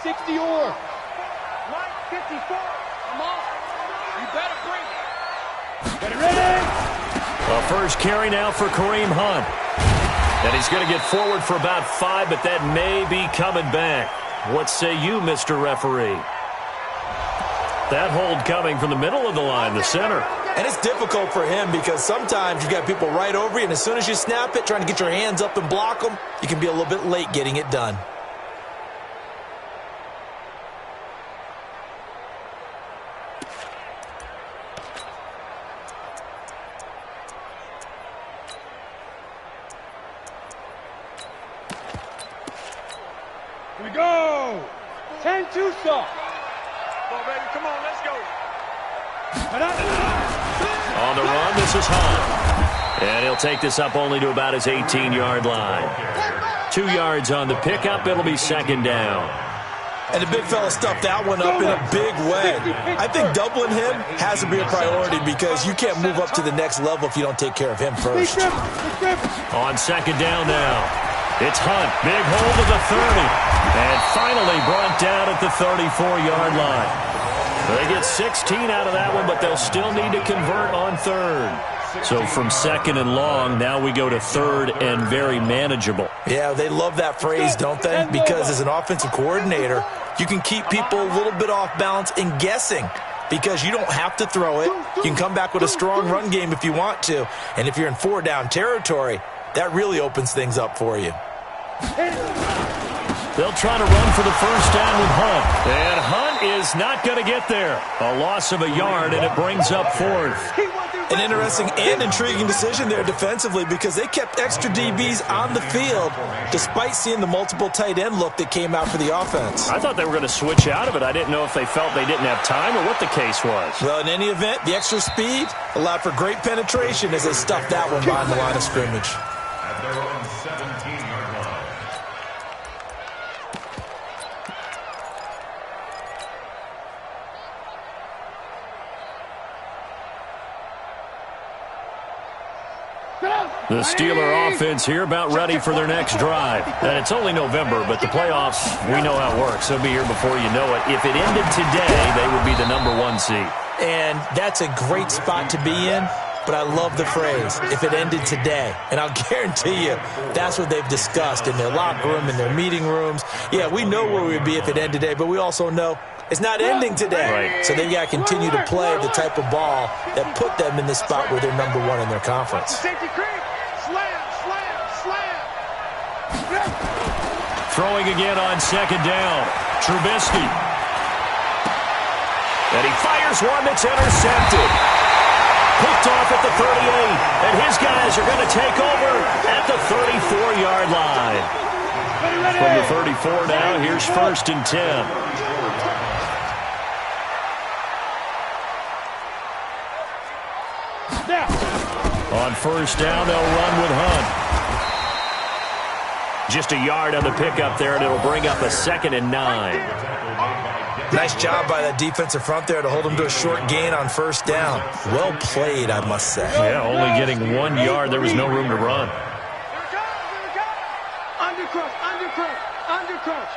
60 or. Line 54. Come on. You better bring it. Get it ready. A first carry now for Kareem Hunt. And he's going to get forward for about 5, but that may be coming back. What say you, Mr. Referee? That hold coming from the middle of the line, the center. And it's difficult for him because sometimes you got people right over you, and as soon as you snap it, trying to get your hands up and block them, you can be a little bit late getting it done. Here we go. 10-2 soft. Come on, baby. Come on, let's go. On the run, this is Hunt. And he'll take this up only to about his 18-yard line. 2 yards on the pickup. It'll be second down. And the big fella stuffed that one up in a big way. I think doubling him has to be a priority because you can't move up to the next level if you don't take care of him first. On second down now. It's Hunt. Big hold of the 30. And finally brought down at the 34-yard line. They get 16 out of that one, but they'll still need to convert on third. So from second and long, now we go to third and very manageable. Yeah, they love that phrase, don't they? Because as an offensive coordinator, you can keep people a little bit off balance and guessing because you don't have to throw it. You can come back with a strong run game if you want to. And if you're in 4-down territory, that really opens things up for you. They'll try to run for the first down with Hunt. And Hunt is not going to get there. A loss of a yard, and it brings up fourth. An interesting and intriguing decision there defensively because they kept extra DBs on the field despite seeing the multiple tight end look that came out for the offense. I thought they were going to switch out of it. I didn't know if they felt they didn't have time or what the case was. Well, in any event, the extra speed allowed for great penetration as they stuffed that one behind the line of scrimmage. At their own 17-yard line. The Steeler offense here about ready for their next drive. And it's only November, but the playoffs, we know how it works. They'll be here before you know it. If it ended today, they would be the #1 seed. And that's a great spot to be in, but I love the phrase, if it ended today. And I'll guarantee you, that's what they've discussed in their locker room, in their meeting rooms. Yeah, we know where we'd be if it ended today, but we also know it's not ending today. Right. So they've got to continue to play the type of ball that put them in the spot where they're #1 in their conference. Throwing again on second down. Trubisky. And he fires one that's intercepted. Picked off at the 38. And his guys are going to take over at the 34-yard line. From the 34 now, here's first and 10. On first down, they'll run with Hunt. Just a yard on the pickup there, and it'll bring up a 2nd and 9. Nice job by that defensive front there to hold them to a short gain on first down. Well played, I must say. Yeah, only getting 1 yard. There was no room to run. Undercrush, undercrush, undercrush.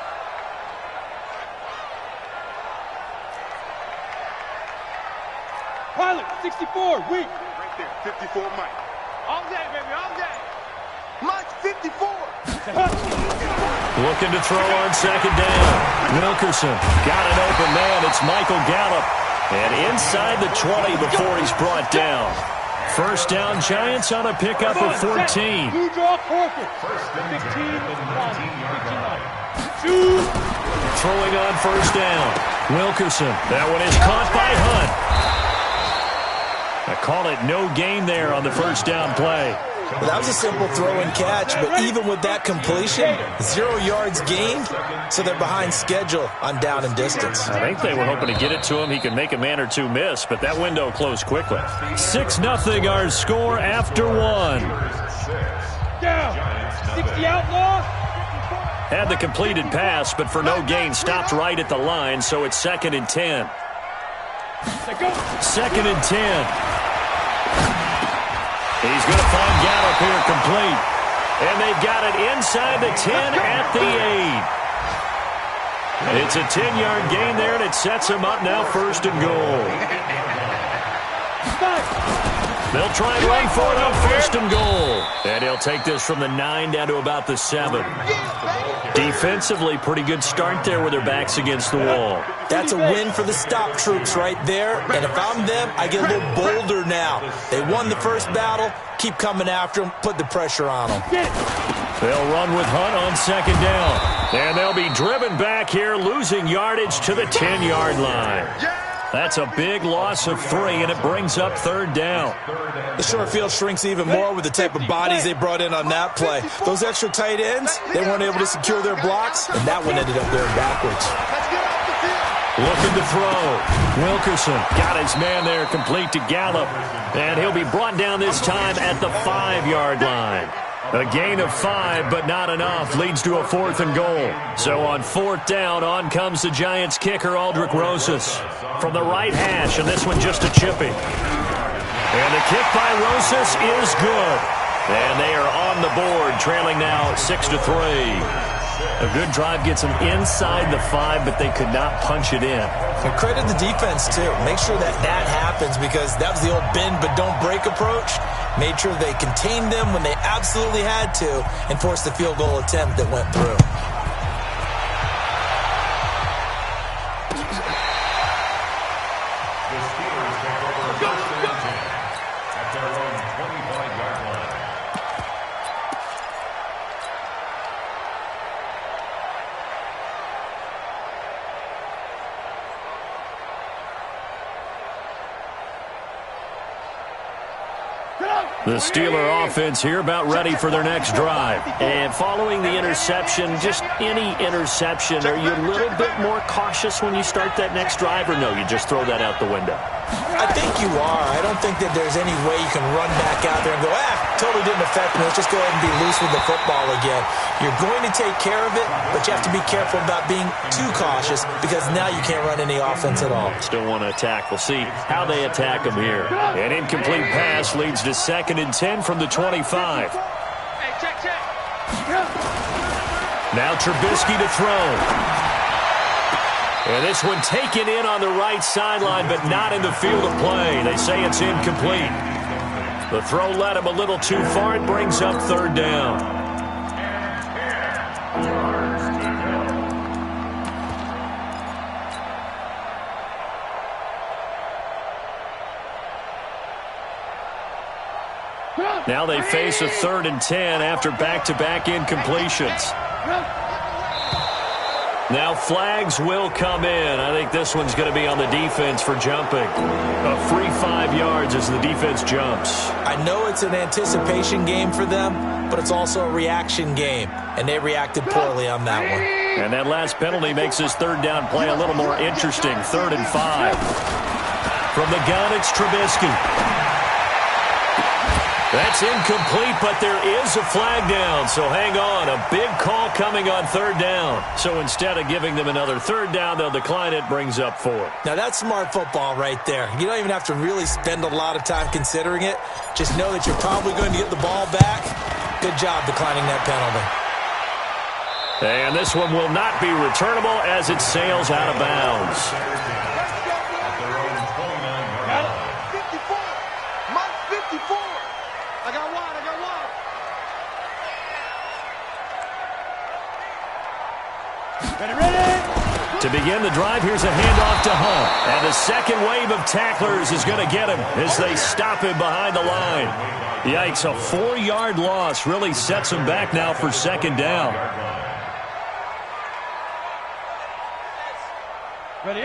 Pilot, 64, weak. Right there, 54, Mike. All day, baby, all day. Mike, 54. Looking to throw on second down. Wilkerson got an open man. It's Michael Gallup. And inside the 20 before he's brought down. First down, Giants on a pickup of 14. Blue draw corporate. 15, 19. Throwing on first down. Wilkerson. That one is caught by Hunt. I call it no gain there on the first down play. Well, that was a simple throw and catch, but even with that completion, 0 yards gained, so they're behind schedule on down and distance. I think they were hoping to get it to him. He could make a man or two miss, but that window closed quickly. 6-0 our score after 1. Down. 60 outlaw. Had the completed pass, but for no gain, stopped right at the line, so it's 2nd and 10. 2nd and 10. He's going to find Gallup here complete. And they've got it inside the 10 at the 8. It's a 10-yard gain there, and it sets him up now 1st and goal. They'll try and run for it on 1st and goal. And he'll take this from the 9 down to about the 7. Defensively, pretty good start there with their backs against the wall. That's a win for the stop troops right there. And if I'm them, I get a little bolder now. They won the first battle. Keep coming after them. Put the pressure on them. They'll run with Hunt on 2nd down. And they'll be driven back here, losing yardage to the 10-yard line. That's a big loss of 3, and it brings up 3rd down. The short field shrinks even more with the type of bodies they brought in on that play. Those extra tight ends, they weren't able to secure their blocks, and that one ended up going backwards. Looking to throw. Wilkerson got his man there, complete to Gallup. And he'll be brought down this time at the 5-yard line. A gain of 5, but not enough, leads to a 4th and goal. So on 4th down, on comes the Giants kicker, Aldrick Rosas, from the right hash, and this one just a chippy. And the kick by Rosas is good. And they are on the board, trailing now 6-3. A good drive gets them inside the 5, but they could not punch it in. And credit the defense, too. Make sure that happens, because that was the old bend but don't break approach. Made sure they contained them when they absolutely had to and forced the field goal attempt that went through. The Steelers take over 1st and 10 at their own 25-yard line. The Steeler offense here about ready for their next drive. And following the interception, just any interception, are you a little bit more cautious when you start that next drive, or no, you just throw that out the window? I think you are. I don't think that there's any way you can run back out there and go, totally didn't affect me. Let's just go ahead and be loose with the football again. You're going to take care of it, but you have to be careful about being too cautious, because now you can't run any offense at all. Still want to attack. We'll see how they attack them here. An incomplete pass leads to 2nd and 10 from the 25. Hey, check. Now Trubisky to throw. And this one taken in on the right sideline, but not in the field of play. They say it's incomplete. The throw led him a little too far. It brings up 3rd down. Now they face a 3rd and 10 after back-to-back incompletions. Now flags will come in. I think this one's going to be on the defense for jumping. A free 5 yards as the defense jumps. I know it's an anticipation game for them, but it's also a reaction game, and they reacted poorly on that one. And that last penalty makes this 3rd down play a little more interesting. 3rd and 5. From the gun, it's Trubisky. That's incomplete, but there is a flag down, so hang on. A big call coming on 3rd down. So instead of giving them another 3rd down, they'll decline it, brings up 4. Now that's smart football right there. You don't even have to really spend a lot of time considering it. Just know that you're probably going to get the ball back. Good job declining that penalty. And this one will not be returnable as it sails out of bounds. At their own 29-yard line. 54. Mike 54. I got one. Ready? To begin the drive, here's a handoff to Hunt. And the second wave of tacklers is going to get him as they stop him behind the line. Yikes, a 4-yard loss really sets him back now for 2nd down.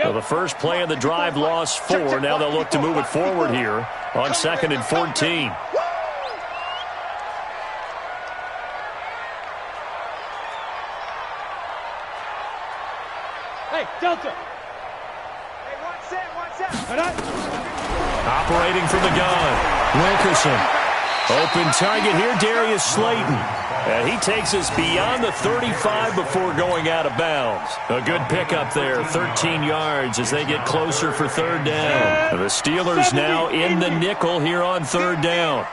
So the first play of the drive lost 4. Now they'll look to move it forward here on 2nd and 14. Hey, Delta. Hey, one set. Operating from the gun, Wilkerson. Open target here, Darius Slayton. And he takes us beyond the 35 before going out of bounds. A good pickup there, 13 yards as they get closer for 3rd down. And the Steelers now in the nickel here on 3rd down.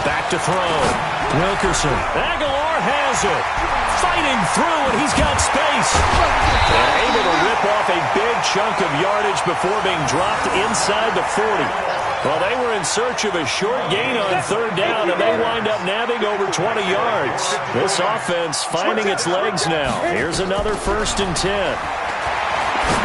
Back to throw. Wilkerson. Aguilar has it. Fighting through, and he's got space. And able to rip off a big chunk of yardage before being dropped inside the 40. Well, they were in search of a short gain on third down, and they wind up nabbing over 20 yards. This offense finding its legs now. Here's another 1st and 10.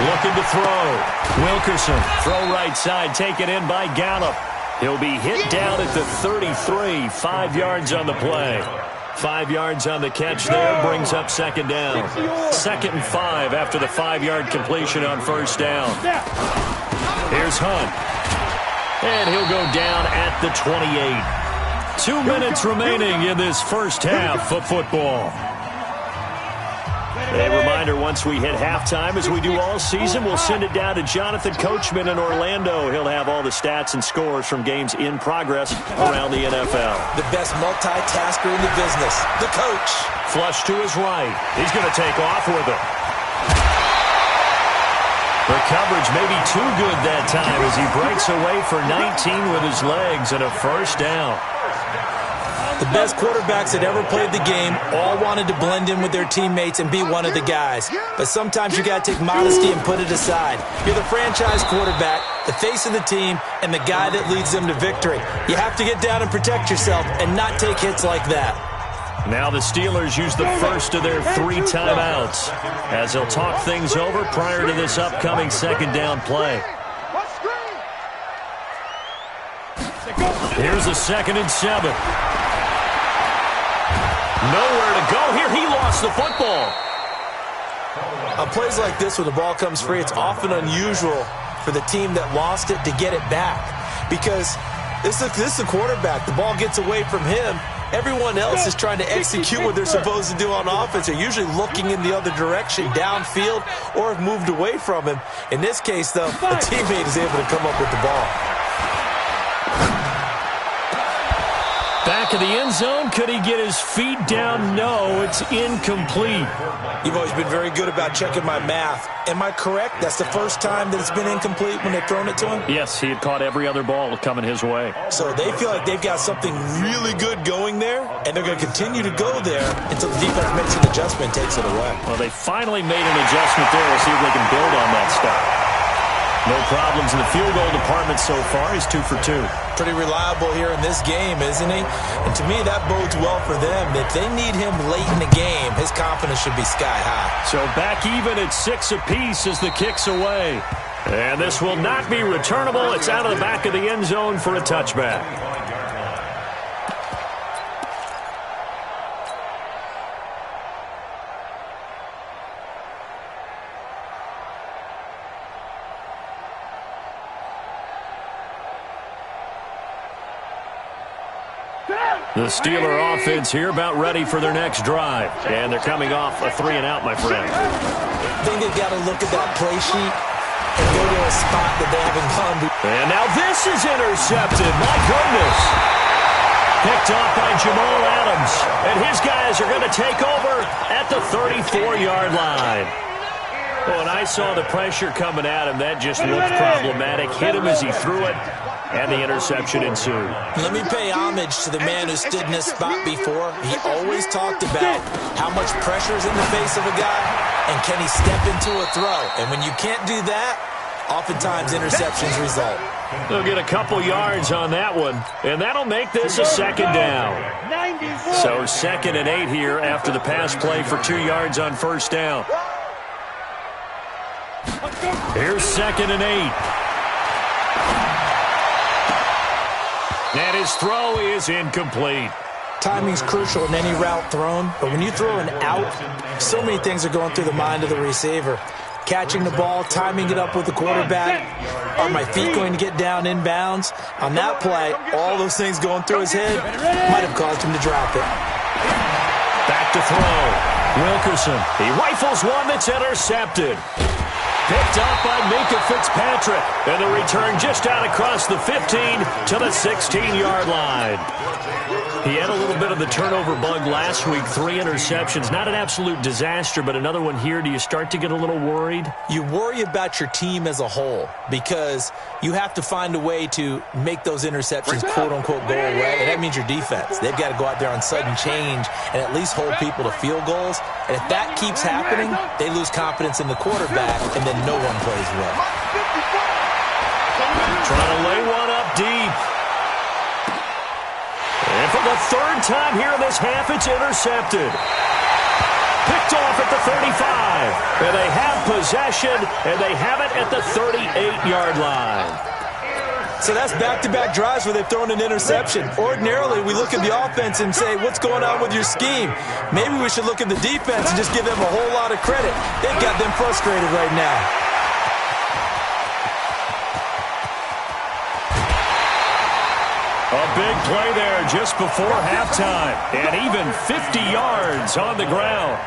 Looking to throw. Wilkerson. Throw right side. Taken in by Gallup. He'll be hit down at the 33. 5 yards on the play. 5 yards on the catch there brings up 2nd down. 2nd and 5 after the 5-yard completion on 1st down. Here's Hunt. And he'll go down at the 28. 2 minutes remaining in this first half of football. A reminder, once we hit halftime, as we do all season, we'll send it down to Jonathan Coachman in Orlando. He'll have all the stats and scores from games in progress around the NFL. The best multitasker in the business, the coach. Flush to his right. He's going to take off with it. The coverage may be too good that time as he breaks away for 19 with his legs and a 1st down. The best quarterbacks that ever played the game all wanted to blend in with their teammates and be one of the guys. But sometimes you got to take modesty and put it aside. You're the franchise quarterback, the face of the team, and the guy that leads them to victory. You have to get down and protect yourself and not take hits like that. Now the Steelers use the first of their 3 timeouts as they'll talk things over prior to this upcoming 2nd down play. Here's a 2nd and 7. Nowhere to go here. He lost the football. On plays like this, when the ball comes free, it's often unusual for the team that lost it to get it back. Because this is the quarterback. The ball gets away from him. Everyone else is trying to execute what they're supposed to do on offense. They're usually looking in the other direction, downfield, or have moved away from him. In this case, though, a teammate is able to come up with the ball. Back of the end zone. Could he get his feet down? No, it's incomplete. You've always been very good about checking my math. Am I correct? That's the first time that it's been incomplete when they've thrown it to him? Yes, he had caught every other ball coming his way. So they feel like they've got something really good going there, and they're going to continue to go there until the defense makes an adjustment and takes it away. Well, they finally made an adjustment there. We'll see if they can build on that stuff. No problems in the field goal department so far. He's 2 for 2. Pretty reliable here in this game, isn't he? And to me, that bodes well for them. If they need him late in the game, his confidence should be sky high. So back even at 6 apiece as the kick's away. And this will not be returnable. It's out of the back of the end zone for a touchback. The Steeler offense here about ready for their next drive. And thee coming off a 3-and-out, my friend. I think they've got to look at that play sheet and go to a spot that they haven't gone to. And now this is intercepted. My goodness. Picked off by Jamal Adams. And his guys are going to take over at the 34-yard line. Well, when I saw the pressure coming at him, that just looked problematic. Hit him as he threw it, and the interception ensued. Let me pay homage to the man who stood in this spot before. He always talked about how much pressure is in the face of a guy, and can he step into a throw. And when you can't do that, oftentimes interceptions result. They'll get a couple yards on that one, and that'll make this a 2nd down. So 2nd and 8 here after the pass play for 2 yards on 1st down. Here's 2nd and 8. And his throw is incomplete. Timing's crucial in any route thrown, but when you throw an out, so many things are going through the mind of the receiver. Catching the ball, timing it up with the quarterback. Are my feet going to get down inbounds? On that play, all those things going through his head might have caused him to drop it. Back to throw. Wilkerson. He rifles one that's intercepted. Picked off by Minkah Fitzpatrick. And the return just out across the 15 to the 16-yard line. He had a little bit of the turnover bug last week, 3 interceptions. Not an absolute disaster, but another one here. Do you start to get a little worried? You worry about your team as a whole because you have to find a way to make those interceptions, quote-unquote, go away. And that means your defense. They've got to go out there on sudden change and at least hold people to field goals. And if that keeps happening, they lose confidence in the quarterback, and then no one plays well. Trying to lay one up deep. And for the third time here in this half, it's intercepted. Picked off at the 35. And they have possession, and they have it at the 38-yard line. So that's back-to-back drives where they've thrown an interception. Ordinarily, we look at the offense and say, what's going on with your scheme? Maybe we should look at the defense and just give them a whole lot of credit. They've got them frustrated right now. A big play there just before halftime, and even 50 yards on the ground.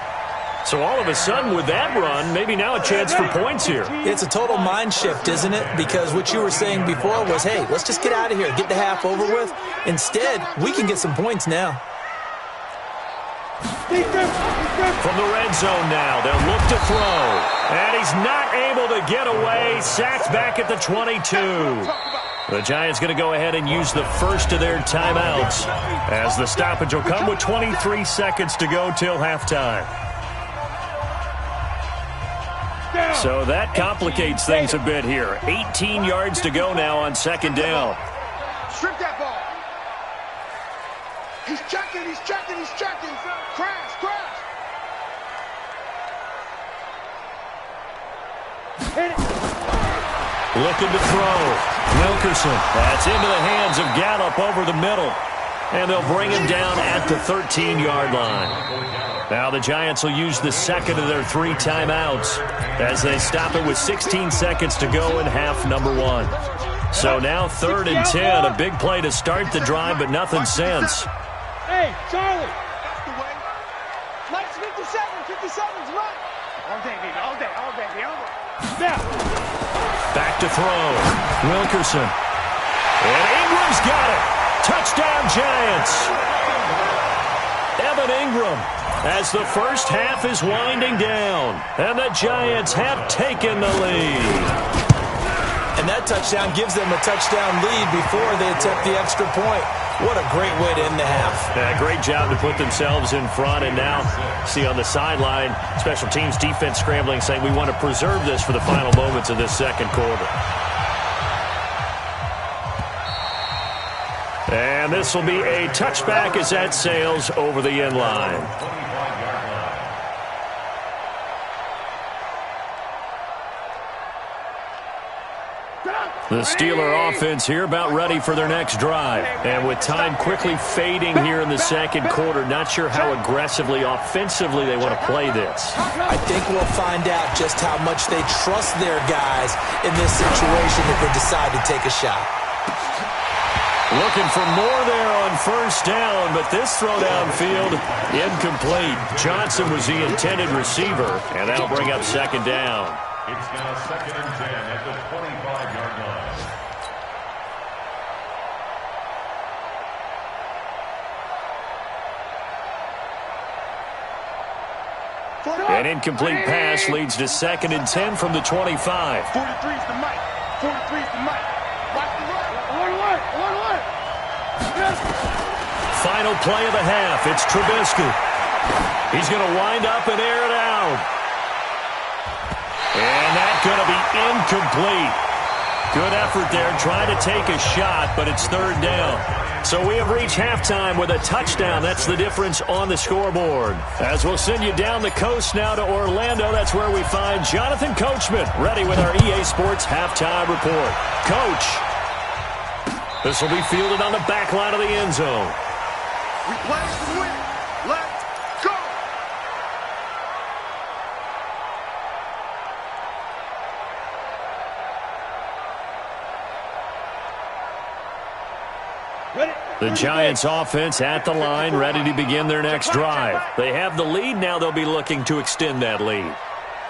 So all of a sudden with that run, maybe now a chance for points here. It's a total mind shift, isn't it? Because what you were saying before was, hey, let's just get out of here, get the half over with. Instead, we can get some points now. From the red zone now, they'll look to throw. And he's not able to get away. Sacked back at the 22. The Giants going to go ahead and use the first of their timeouts as the stoppage will come with 23 seconds to go till halftime. So that complicates things a bit here. 18 yards to go now on second down. Strip that ball. He's checking, he's checking, he's checking. Crash, crash. Hit it. Looking to throw. Wilkerson. That's into the hands of Gallup over the middle. And they'll bring him down at the 13-yard line. Now the Giants will use the second of their 3 timeouts as they stop it with 16 seconds to go in half number 1. So now 3rd and 10. A big play to start the drive, but nothing since. Hey, Charlie. That's the way. Lights 57's right. All day, baby, all day, all day, all day. Now. Back to throw. Wilkerson. And Ingram's got it. Touchdown, Giants. Evan Ingram as the first half is winding down. And the Giants have taken the lead. And that touchdown gives them a touchdown lead before they attempt the extra point. What a great way to end the half. Yeah, great job to put themselves in front. And now, see on the sideline, special teams defense scrambling, saying we want to preserve this for the final moments of this second quarter. And this will be a touchback as that sails over the end line. The Steeler offense here about ready for their next drive. And with time quickly fading here in the second quarter, not sure how aggressively, offensively they want to play this. I think we'll find out just how much they trust their guys in this situation if they decide to take a shot. Looking for more there on first down, but this throw downfield incomplete. Johnson was the intended receiver, and that'll bring up second down. It's now 2nd and 10 at the 25-yard line. An incomplete pass leads to 2nd and 10 from the 25. 43's the mic. 43's the mic. Watch the run. Alert. Final play of the half. It's Trubisky. He's going to wind up and air it out. And that's going to be incomplete. Good effort there, trying to take a shot, but it's 3rd down. So we have reached halftime with a touchdown. That's the difference on the scoreboard. As we'll send you down the coast now to Orlando, that's where we find Jonathan Coachman, ready with our EA Sports halftime report. Coach, this will be fielded on the back line of the end zone. We play to win. Let's go. The Giants offense at the line, ready to begin their next drive. They have the lead now. They'll be looking to extend that lead.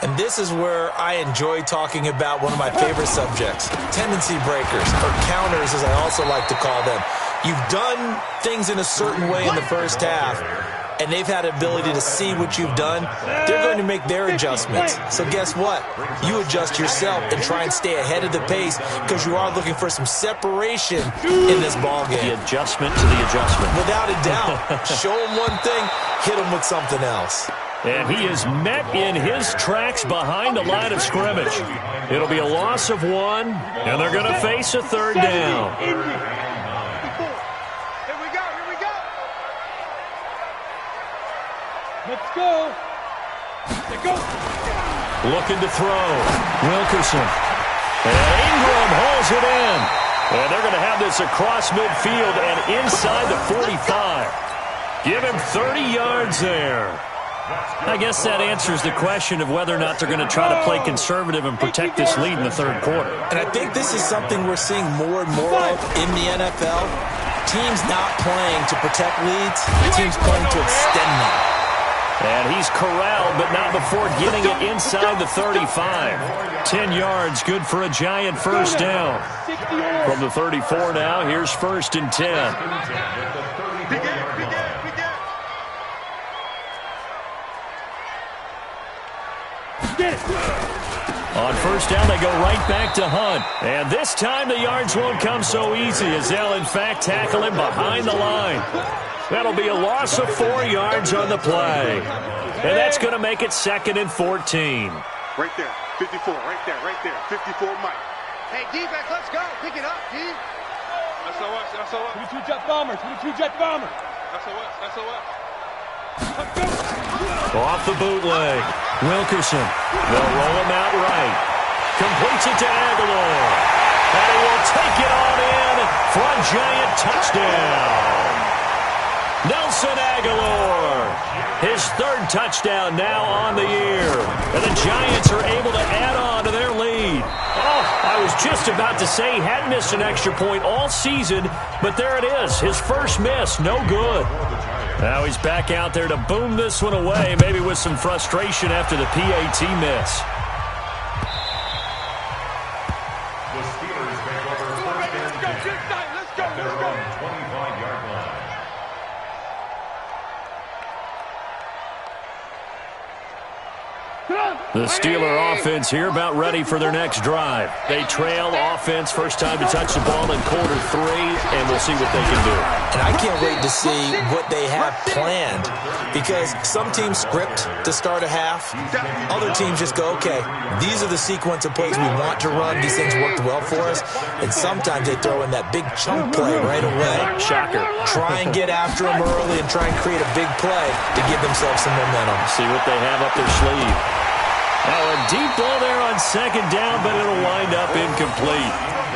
And this is where I enjoy talking about one of my favorite subjects, tendency breakers, or counters as I also like to call them. You've done things in a certain way in the first half, and they've had the ability to see what you've done. They're going to make their adjustments. So guess what? You adjust yourself and try and stay ahead of the pace because you are looking for some separation in this ballgame. The adjustment to the adjustment. Without a doubt. Show them one thing, hit them with something else. And he is met in his tracks behind the line of scrimmage. It'll be a loss of 1, and they're going to face a third down. Here we go. Let's go. Looking to throw. Wilkerson. And Ingram holds it in. And they're going to have this across midfield and inside the 45. Give him 30 yards there. I guess that answers the question of whether or not they're going to try to play conservative and protect this lead in the third quarter. And I think this is something we're seeing more and more of in the NFL. Teams not playing to protect leads, teams playing to extend them. And he's corralled, but not before getting it inside the 35. 10 yards, good for a giant first down. From the 34 now, here's 1st and 10. On first down, they go right back to Hunt. And this time the yards won't come so easy as they'll, in fact, tackle him behind the line. That'll be a loss of 4 yards on the play. And that's going to make it 2nd and 14. Right there, 54, right there, 54, Mike. Hey, defense, let's go. Pick it up, D. SOS. 22 jet bomber. SOS. Off the bootleg. Wilkerson. They'll roll him out right. Completes it to Aguilar. And he will take it on in for a giant touchdown. Nelson Aguilar. His 3rd touchdown now on the year. And the Giants are able to add on to their lead. Oh, I was just about to say he hadn't missed an extra point all season, but there it is. His first miss, no good. Now he's back out there to boom this one away, maybe with some frustration after the PAT miss. The Steelers take over first and 10 at their own 25-yard line. The Steeler offense here about ready for their next drive. They trail offense, first time to touch the ball in quarter 3, and we'll see what they can do. And I can't wait to see what they have planned because some teams script to start a half. Other teams just go, okay, these are the sequence of plays we want to run. These things worked well for us. And sometimes they throw in that big chunk play right away. Shocker. Try and get after them early and try and create a big play to give themselves some momentum. See what they have up their sleeve. Now a deep ball there on 2nd down, but it'll wind up incomplete.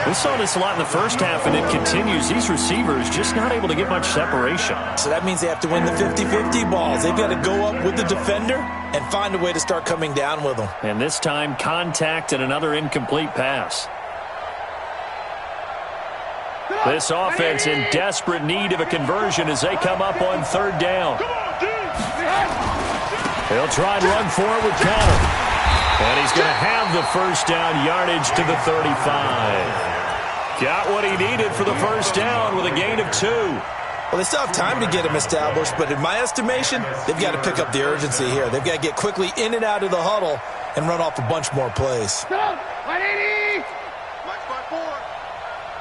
We saw this a lot in the first half, and it continues. These receivers just not able to get much separation. So that means they have to win the 50-50 balls. They've got to go up with the defender and find a way to start coming down with them. And this time, contact and another incomplete pass. This offense in desperate need of a conversion as they come up on 3rd down. They'll try and run for it with Conner. And he's going to have the first down yardage to the 35. Got what he needed for the first down with a gain of 2. Well, they still have time to get him established, but in my estimation, they've got to pick up the urgency here. They've got to get quickly in and out of the huddle and run off a bunch more plays. 180. Mike 5-4.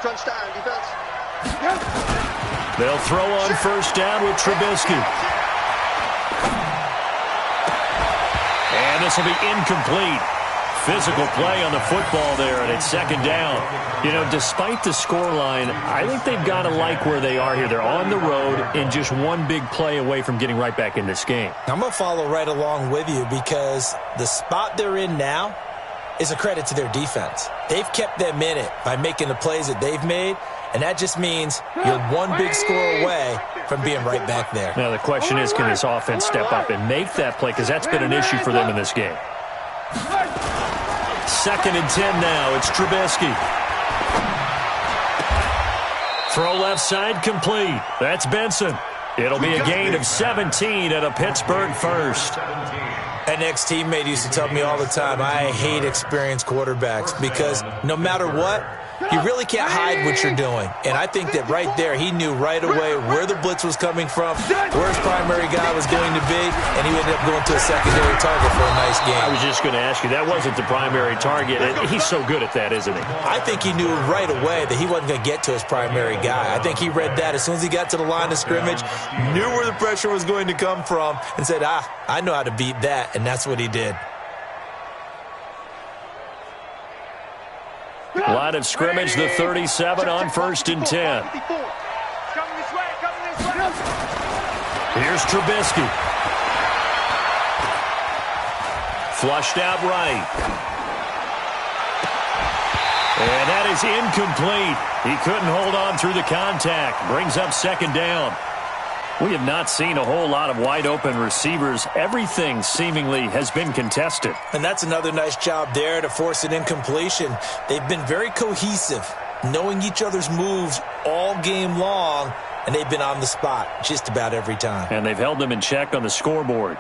Crunch time, defense. They'll throw on first down with Trubisky. And this will be incomplete. Physical play on the football there, and it's 2nd down. You know, despite the scoreline, I think they've got to like where they are here. They're on the road and just one big play away from getting right back in this game. I'm going to follow right along with you because the spot they're in now is a credit to their defense. They've kept them in it by making the plays that they've made, and that just means you're one big score away from being right back there. Now, the question is, can this offense step up and make that play? Because that's been an issue for them in this game. 2nd and 10 now. It's Trubisky. Throw left side complete. That's Benson. It'll be a gain of 17 at a Pittsburgh first. An ex-teammate used to tell me all the time, I hate experienced quarterbacks because no matter what, you really can't hide what you're doing. And I think that right there, he knew right away where the blitz was coming from, where his primary guy was going to be, and he ended up going to a secondary target for a nice game. I was just going to ask you, that wasn't the primary target. He's so good at that, isn't he? I think he knew right away that he wasn't going to get to his primary guy. I think he read that as soon as he got to the line of scrimmage, knew where the pressure was going to come from, and said, I know how to beat that, and that's what he did. Line of scrimmage, the 37 on 1st and 10. Here's Trubisky. Flushed out right. And that is incomplete. He couldn't hold on through the contact. Brings up 2nd down. We have not seen a whole lot of wide-open receivers. Everything seemingly has been contested. And that's another nice job there to force an incompletion. They've been very cohesive, knowing each other's moves all game long, and they've been on the spot just about every time. And they've held them in check on the scoreboard.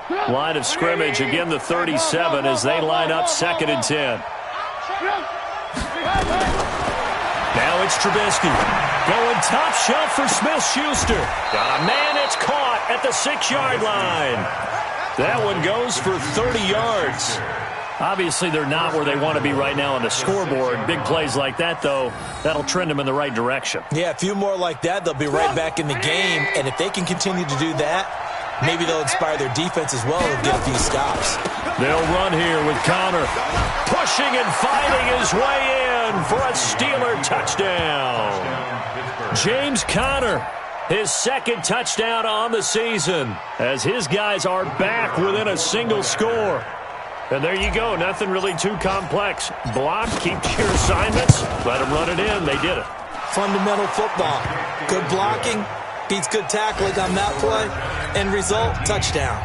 Line of scrimmage, again the 37 as they line up 2nd and 10. Now it's Trubisky. Going top shelf for Smith-Schuster. Got a man, it's caught at the 6-yard line. That one goes for 30 yards. Obviously, they're not where they want to be right now on the scoreboard. Big plays like that, though, that'll trend them in the right direction. Yeah, a few more like that, they'll be right back in the game. And if they can continue to do that, maybe they'll inspire their defense as well and get a few stops. They'll run here with Connor. Pushing and fighting his way in for a Steeler touchdown. James Conner, his 2nd touchdown on the season, as his guys are back within a single score. And there you go, nothing really too complex. Block, keep your assignments, let them run it in. They did it. Fundamental football. Good blocking beats good tackling on that play. End result, touchdown.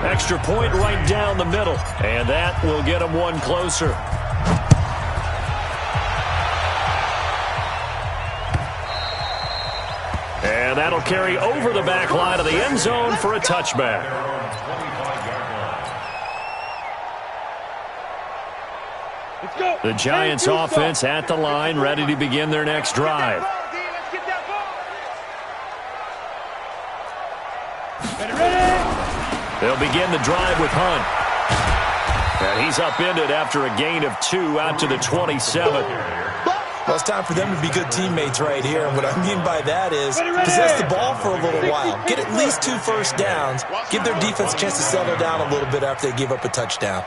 Extra point right down the middle, and that will get them one closer. And that'll carry over the back line of the end zone for a touchback. The Giants offense at the line, ready to begin their next drive. They'll begin the drive with Hunt. And he's upended after a gain of 2 out to the 27. Well, it's time for them to be good teammates right here. And what I mean by that is possess the ball for a little while. Get at least 2 first downs. Give their defense a chance to settle down a little bit after they give up a touchdown.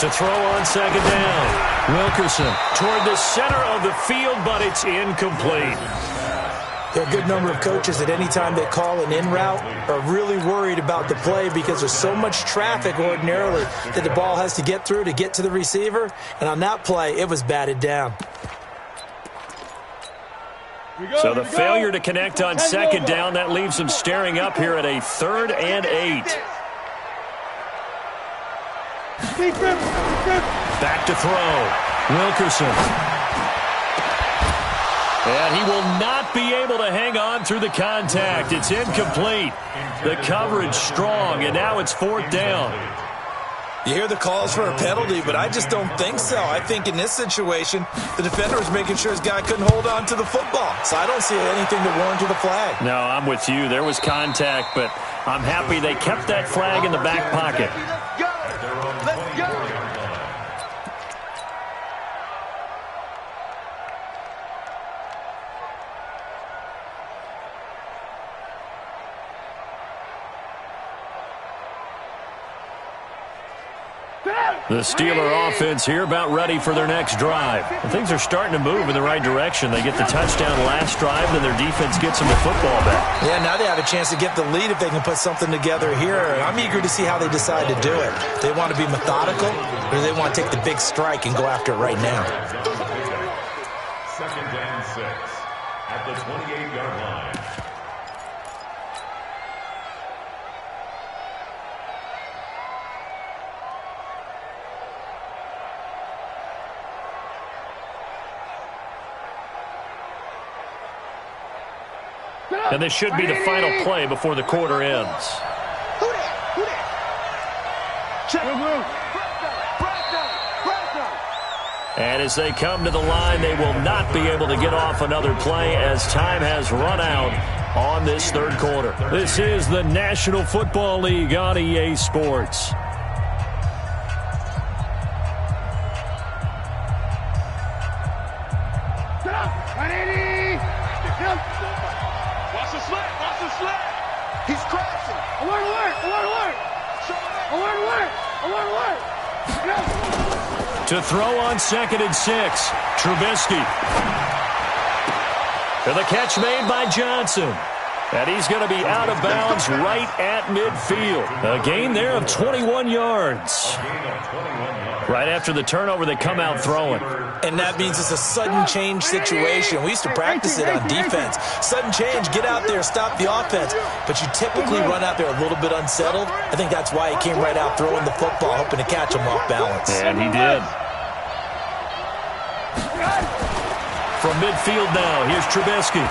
To throw on 2nd down. Wilkerson toward the center of the field, but it's incomplete. There are a good number of coaches at any time they call an in route are really worried about the play because there's so much traffic ordinarily that the ball has to get through to get to the receiver. And on that play, it was batted down. So the failure to connect on 2nd down, that leaves them staring up here at a 3rd and 8. Back to throw. Wilkerson. And he will not be able to hang on through the contact. It's incomplete. The coverage strong, and now it's 4th down. You hear the calls for a penalty, but I just don't think so. I think in this situation, the defender was making sure his guy couldn't hold on to the football. So I don't see anything that warranted a flag. No, I'm with you. There was contact, but I'm happy they kept that flag in the back pocket. Let's go. The Steeler offense here about ready for their next drive. And things are starting to move in the right direction. They get the touchdown last drive, then their defense gets them the football back. Yeah, now they have a chance to get the lead if they can put something together here. And I'm eager to see how they decide to do it. They want to be methodical, or do they want to take the big strike and go after it right now? 2nd and 6 at the 28-yard line. And this should be the final play before the quarter ends. And as they come to the line, they will not be able to get off another play as time has run out on this third quarter. This is the National Football League on EA Sports. Watch the slant. Watch the slant. He's crashing. Alert, alert, alert, alert. Alert, alert, alert, alert. To throw on 2nd and 6, Trubisky. To the catch made by Johnson. And he's going to be out of bounds right at midfield. A gain there of 21 yards. Right after the turnover, they come out throwing. And that means it's a sudden change situation. We used to practice it on defense. Sudden change, get out there, stop the offense. But you typically run out there a little bit unsettled. I think that's why he came right out throwing the football, hoping to catch him off balance. And he did. From midfield now, here's Trubisky.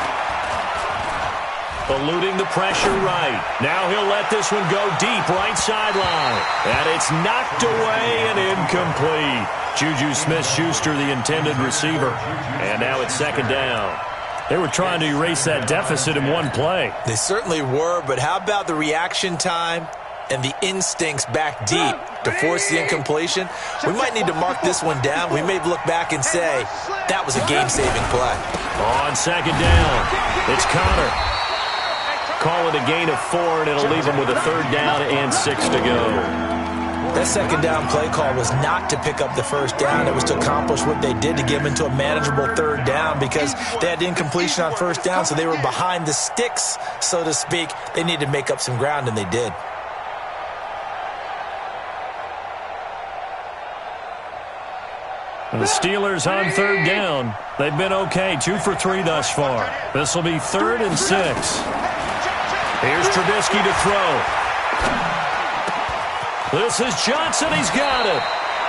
Eluding the pressure right. Now he'll let this one go deep right sideline. And it's knocked away and incomplete. Juju Smith-Schuster, the intended receiver. And now it's 2nd down. They were trying to erase that deficit in one play. They certainly were, but how about the reaction time and the instincts back deep to force the incompletion? We might need to mark this one down. We may look back and say that was a game-saving play. On 2nd down, it's Connor. Call it a gain of 4, and it'll leave him with a 3rd down and 6 to go. That 2nd down play call was not to pick up the 1st down. It was to accomplish what they did to get them into a manageable 3rd down because they had incompletion on 1st down, so they were behind the sticks, so to speak. They needed to make up some ground, and they did. The Steelers on 3rd down. They've been okay, 2 for 3 thus far. This will be 3rd and 6. Here's Trubisky to throw. This is Johnson. He's got it.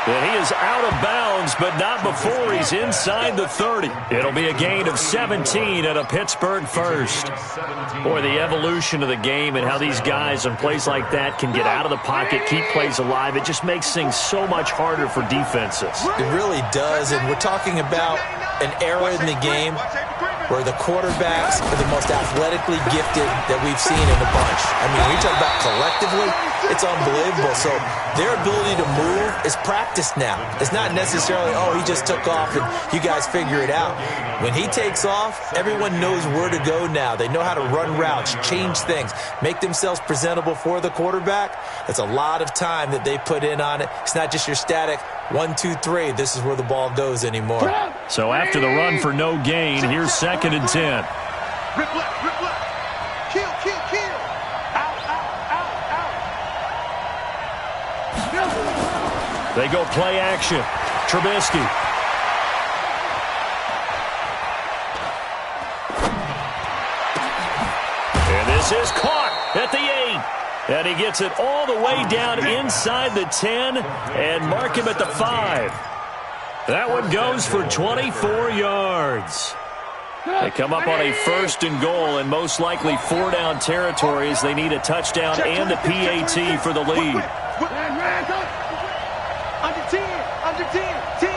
And he is out of bounds, but not before he's inside the 30. It'll be a gain of 17 at a Pittsburgh first. Boy, the evolution of the game and how these guys in plays like that can get out of the pocket, keep plays alive, it just makes things so much harder for defenses. It really does, and we're talking about an era in the game where the quarterbacks are the most athletically gifted that we've seen in a bunch. I mean, when you talk about collectively, it's unbelievable. So their ability to move is practiced now. It's not necessarily, oh, he just took off and you guys figure it out. When he takes off, everyone knows where to go now. They know how to run routes, change things, make themselves presentable for the quarterback. That's a lot of time that they put in on it. It's not just your static 1, 2, 3. This is where the ball goes anymore. So after the run for no gain, here's 2nd and 10. Rip left, rip left. Kill, kill, kill. Out, out, out, out. They go play action. Trubisky. And this is caught at the 8. And he gets it all the way down inside the 10 and mark him at the 5. That one goes for 24 yards. They come up on a 1st and goal and most likely 4 down territories. They need a touchdown and a PAT for the lead. Under 10, under 10, 10.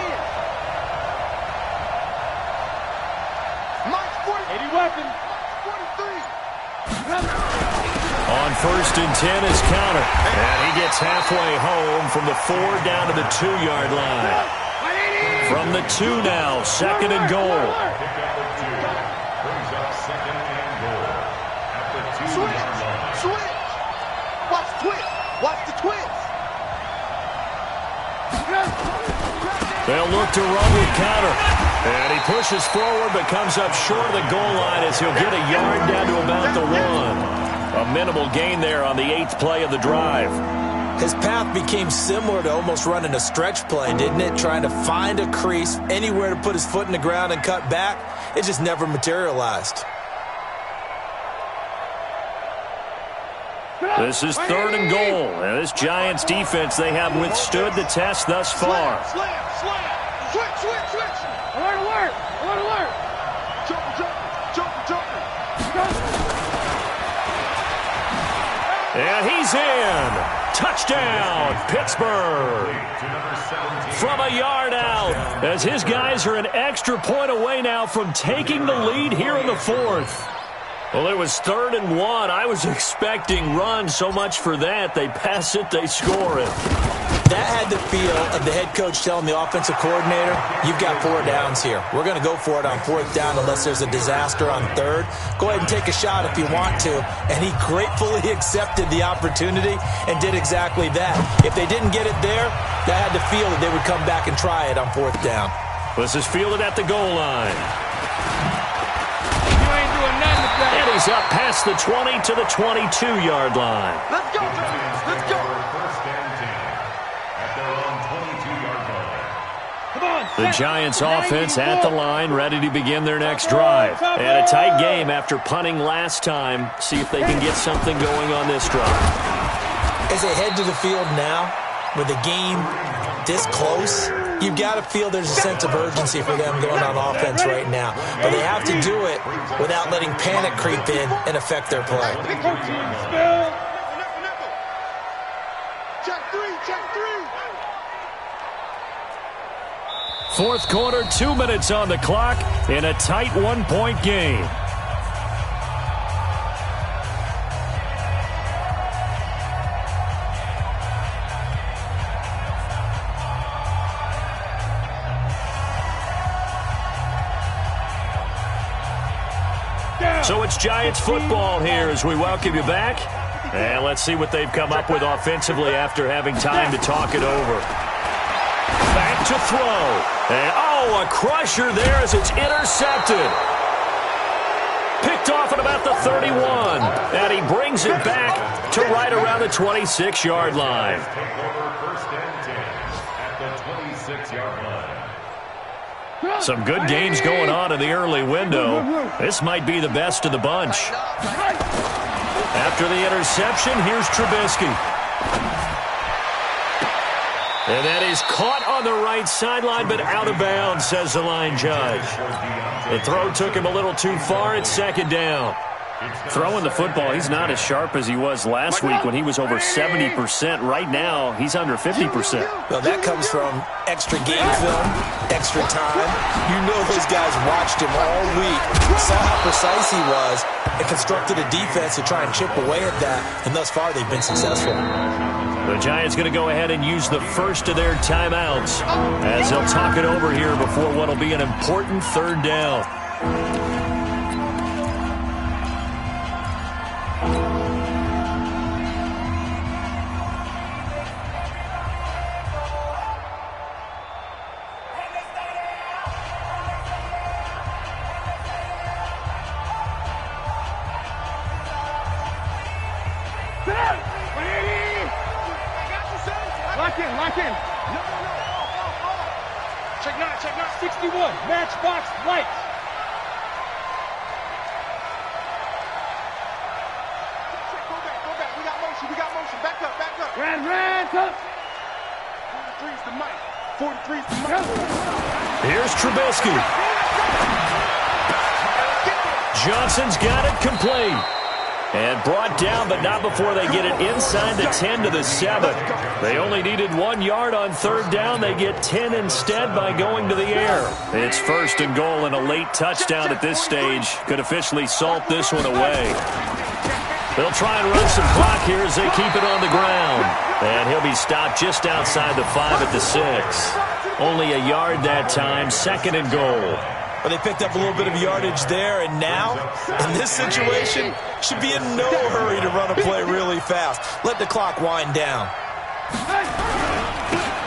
Mike 40. 80 weapon. 43. On 1st and 10 is Counter. And he gets halfway home from the 4 down to the 2-yard line. From the 2 now, 2nd and goal. Switch. Watch twitch. Watch the twitch. They'll look to run with Counter. And he pushes forward but comes up short of the goal line as he'll get a yard down to about the 1. A minimal gain there on the 8th play of the drive. His path became similar to almost running a stretch play, didn't it? Trying to find a crease, anywhere to put his foot in the ground and cut back. It just never materialized. This is 3rd and goal. And this Giants defense, they have withstood the test thus far. Slam, slam. Switch, switch, switch. Alert, alert. Alert, alert. Jumper, jumper, jumper, jumper. And he's in. Touchdown, Pittsburgh. From a yard out, as his guys are an extra point away now from taking the lead here in the fourth. Well, it was 3rd and 1. I was expecting run, so much for that. They pass it, they score it. That had the feel of the head coach telling the offensive coordinator, you've got 4 downs here. We're going to go for it on 4th down unless there's a disaster on 3rd. Go ahead and take a shot if you want to. And he gratefully accepted the opportunity and did exactly that. If they didn't get it there, that had the feel that they would come back and try it on 4th down. This is fielded at the goal line. You ain't doing nothing with that. And he's up past the 20 to the 22-yard line. Let's go, Giants. Let's go. First and 10 at their own 22-yard line. Come on. The Giants offense at the line, ready to begin their next drive. And a tight game after punting last time. See if they can get something going on this drive. As they head to the field now, with the game this close, you've got to feel there's a sense of urgency for them going on offense right now. But they have to do it without letting panic creep in and affect their play. Check 3, check 3. Fourth quarter, 2 minutes on the clock in a tight 1-point game. So it's Giants football here as we welcome you back. And let's see what they've come up with offensively after having time to talk it over. Back to throw. And a crusher there as it's intercepted. Picked off at about the 31. And he brings it back to right around the 26-yard line. Take over first and 10 at the 26-yard line. Some good games going on in the early window. This might be the best of the bunch. After the interception, here's Trubisky. And that is caught on the right sideline, but out of bounds, says the line judge. The throw took him a little too far. It's 2nd down. Throwing the football, he's not as sharp as he was last week when he was over 70%. Right now, he's under 50%. Well, that comes from extra game film, extra time. You know those guys watched him all week, saw how precise he was, and constructed a defense to try and chip away at that. And thus far, they've been successful. The Giants going to go ahead and use the first of their timeouts as they'll talk it over here before what will be an important 3rd down. Lock in. No. Check 9. 61. Matchbox lights. Go back. We got motion. Back up. Ran, up. 43's the mic. 43's the mic. Here's Trubisky. Johnson's got it complete. And brought down, but not before they get it inside the 10 to the 7. They only needed 1 yard on 3rd down. They get 10 instead by going to the air. It's 1st and goal and a late touchdown at this stage. Could officially salt this one away. They'll try and run some clock here as they keep it on the ground. And he'll be stopped just outside the 5 at the 6. Only a yard that time, 2nd and goal. Well, they picked up a little bit of yardage there, and now, in this situation, should be in no hurry to run a play really fast. Let the clock wind down.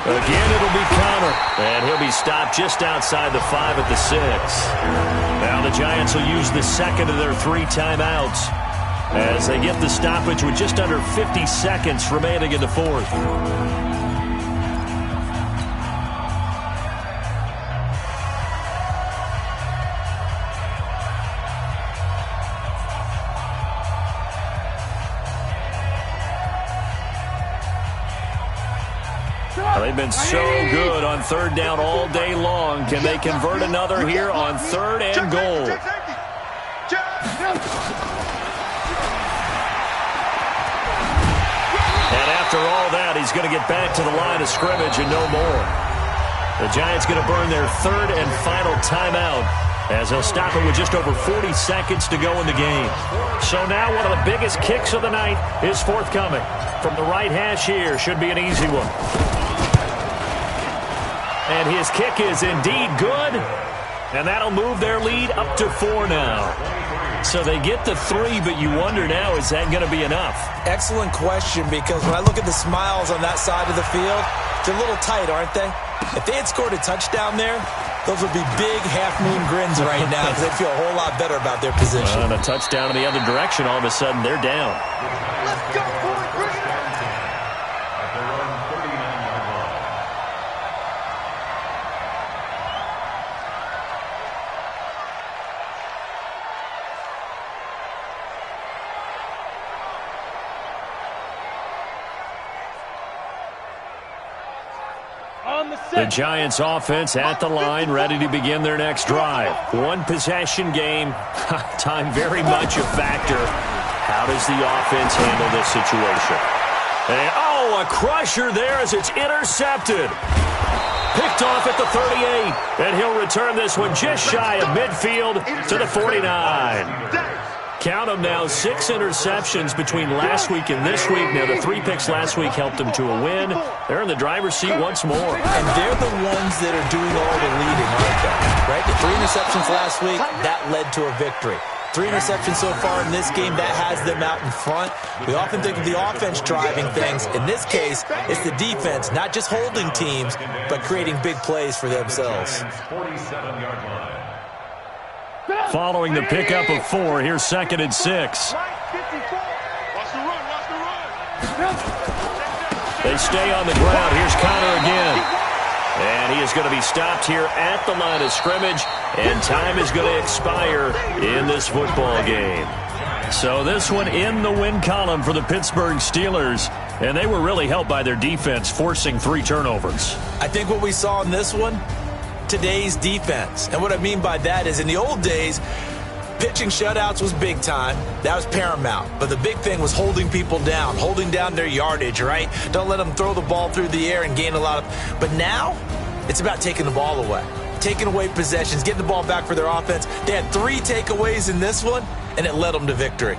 Again, it'll be Connor, and he'll be stopped just outside the 5 at the 6. Now the Giants will use the 2nd of their 3 timeouts as they get the stoppage with just under 50 seconds remaining in the 4th. They've been so good on 3rd down all day long. Can they convert another here on 3rd and goal? And after all that, he's going to get back to the line of scrimmage and no more. The Giants going to burn their third and final timeout as they'll stop it with just over 40 seconds to go in the game. So now one of the biggest kicks of the night is forthcoming. From the right hash here, should be an easy one. And his kick is indeed good. And that'll move their lead up to 4 now. So they get the 3, but you wonder now, is that going to be enough? Excellent question, because when I look at the smiles on that side of the field, they're a little tight, aren't they? If they had scored a touchdown there, those would be big half-moon grins right now because they'd feel a whole lot better about their position. And a touchdown in the other direction, all of a sudden they're down. Let's go, boy, bring it on. At their own 39-yard line. The Giants offense at the line, ready to begin their next drive. One possession game. Time very much a factor. How does the offense handle this situation? And, oh, a crusher there as it's intercepted. Picked off at the 38. And he'll return this one just shy of midfield to the 49. Count them now, 6 interceptions between last week and this week. Now, the 3 picks last week helped them to a win. They're in the driver's seat once more. And they're the ones that are doing all the leading, aren't they? Right? The 3 interceptions last week, that led to a victory. 3 interceptions so far in this game, that has them out in front. We often think of the offense driving things. In this case, it's the defense, not just holding teams, but creating big plays for themselves. 47-yard line. Following the pickup of 4, here's 2nd and 6. Watch the run, watch the run. They stay on the ground. Here's Connor again. And he is going to be stopped here at the line of scrimmage, and time is going to expire in this football game. So this one in the win column for the Pittsburgh Steelers, and they were really helped by their defense, forcing 3 turnovers. I think what we saw in this one, today's defense. And what I mean by that is in the old days, pitching shutouts was big time. That was paramount. But the big thing was holding people down, holding down their yardage, right? Don't let them throw the ball through the air and gain a lot of... But now, it's about taking the ball away. Taking away possessions, getting the ball back for their offense. They had 3 takeaways in this one, and it led them to victory.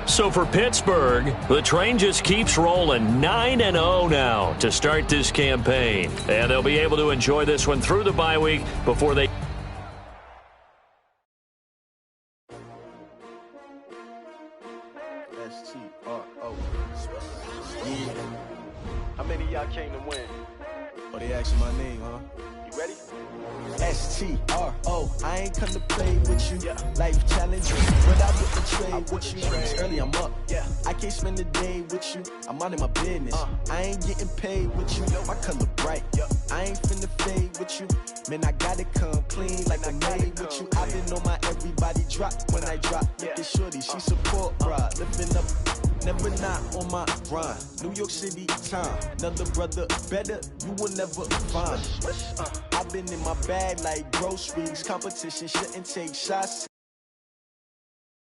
So for Pittsburgh, the train just keeps rolling. 9-0 now to start this campaign. And they'll be able to enjoy this one through the bye week before they... S-T-R-O. Yeah. How many of y'all came to win? Oh, they asking my name, huh? You ready? S-T-R-O. I ain't come to play with you. Life challenges, but I wouldn't trade with you. It's early, I'm up. I can't spend the day with you. I'm minding my business. I ain't getting paid with you. My color bright. I ain't finna fade with you. Man, I gotta come clean like I made with you. I've been on my everybody drop when I drop. Look at shorty, she support, bruh. Living up. Never not on my grind. New York City time. Another brother better, you will never find. I've been in my bag like groceries. Competition shouldn't take shots.